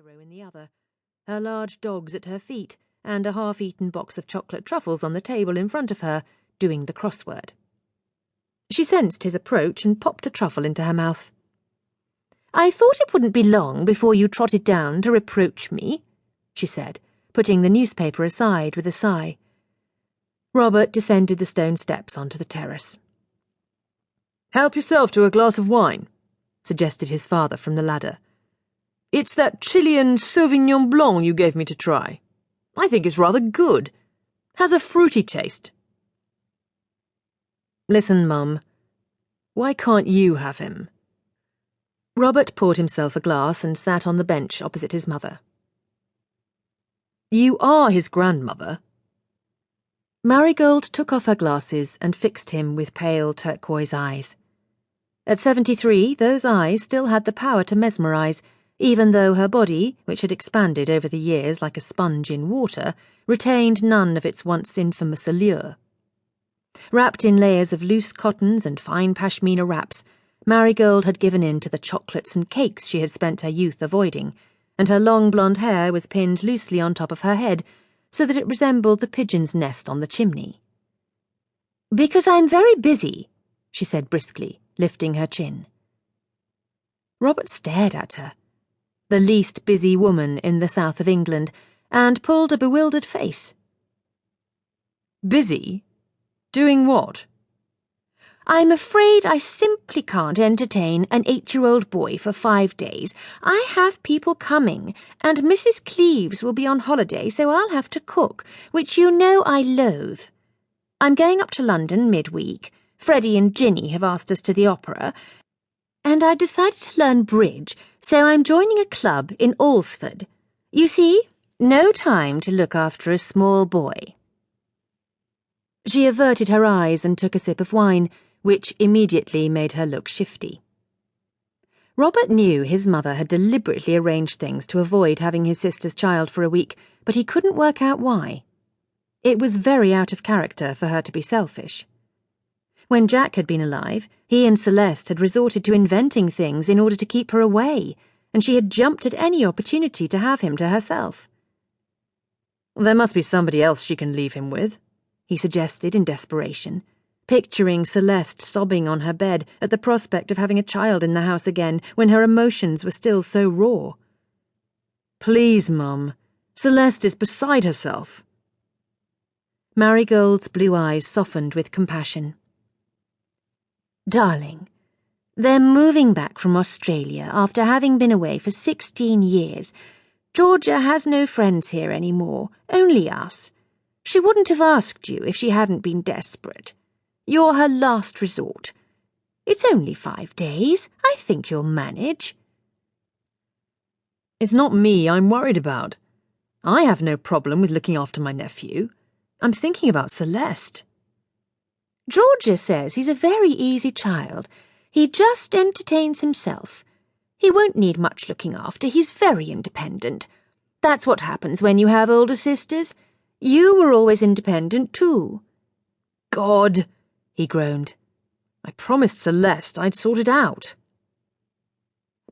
biro in the other, her large dogs at her feet, and a half-eaten box of chocolate truffles on the table in front of her, doing the crossword. She sensed his approach and popped a truffle into her mouth. "I thought it wouldn't be long before you trotted down to reproach me," she said, putting the newspaper aside with a sigh. Robert descended the stone steps onto the terrace. "Help yourself to a glass of wine," suggested his father from the ladder. "It's that Chilean Sauvignon Blanc you gave me to try. I think it's rather good. Has a fruity taste." "Listen, Mum. Why can't you have him?" Robert poured himself a glass and sat on the bench opposite his mother. "You are his grandmother." Marigold took off her glasses and fixed him with pale turquoise eyes. At 73, those eyes still had the power to mesmerize, even though her body, which had expanded over the years like a sponge in water, retained none of its once infamous allure. Wrapped in layers of loose cottons and fine pashmina wraps, Marigold had given in to the chocolates and cakes she had spent her youth avoiding, and her long blonde hair was pinned loosely on top of her head so that it resembled the pigeon's nest on the chimney. "Because I'm very busy," she said briskly, lifting her chin. Robert stared at her, the least busy woman in the south of England, and pulled a bewildered face. "Busy? Doing what?" "I'm afraid I simply can't entertain an 8-year-old boy for 5 days. I have people coming, and Mrs. Cleves will be on holiday, so I'll have to cook, which you know I loathe. I'm going up to London midweek. Freddie and Ginny have asked us to the opera, and I decided to learn bridge, so I'm joining a club in Alresford. You see, no time to look after a small boy." She averted her eyes and took a sip of wine, which immediately made her look shifty. Robert knew his mother had deliberately arranged things to avoid having his sister's child for a week, but he couldn't work out why. It was very out of character for her to be selfish. When Jack had been alive, he and Celeste had resorted to inventing things in order to keep her away, and she had jumped at any opportunity to have him to herself. "There must be somebody else she can leave him with," he suggested in desperation, picturing Celeste sobbing on her bed at the prospect of having a child in the house again when her emotions were still so raw. "Please, Mum, Celeste is beside herself." Marigold's blue eyes softened with compassion. "Darling, they're moving back from Australia after having been away for 16 years. Georgia has no friends here anymore, only us. She wouldn't have asked you if she hadn't been desperate. You're her last resort. It's only 5 days. I think you'll manage." "It's not me I'm worried about. I have no problem with looking after my nephew. I'm thinking about Celeste." "Georgia says he's a very easy child. He just entertains himself. He won't need much looking after. He's very independent. That's what happens when you have older sisters. You were always independent, too." "God," he groaned. "I promised Celeste I'd sort it out."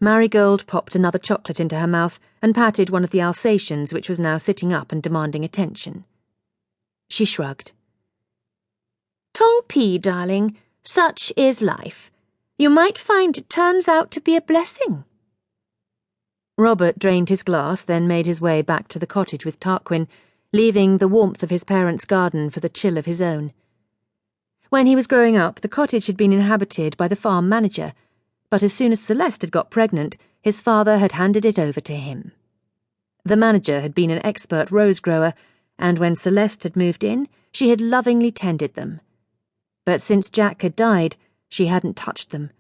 Marigold popped another chocolate into her mouth and patted one of the Alsatians, which was now sitting up and demanding attention. She shrugged. "Tant pis, darling. Such is life. You might find it turns out to be a blessing." Robert drained his glass, then made his way back to the cottage with Tarquin, leaving the warmth of his parents' garden for the chill of his own. When he was growing up, the cottage had been inhabited by the farm manager, but as soon as Celeste had got pregnant, his father had handed it over to him. The manager had been an expert rose grower, and when Celeste had moved in, she had lovingly tended them. But since Jack had died, she hadn't touched them,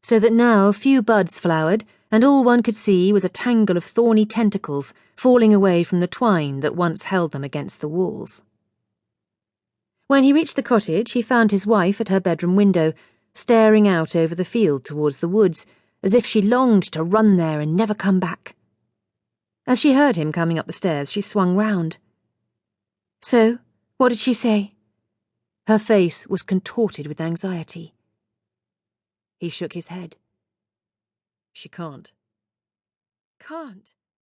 so that now few buds flowered, and all one could see was a tangle of thorny tentacles falling away from the twine that once held them against the walls. When he reached the cottage, he found his wife at her bedroom window, staring out over the field towards the woods, as if she longed to run there and never come back. As she heard him coming up the stairs, she swung round. "So, what did she say?" Her face was contorted with anxiety. He shook his head. "She can't." "Can't?"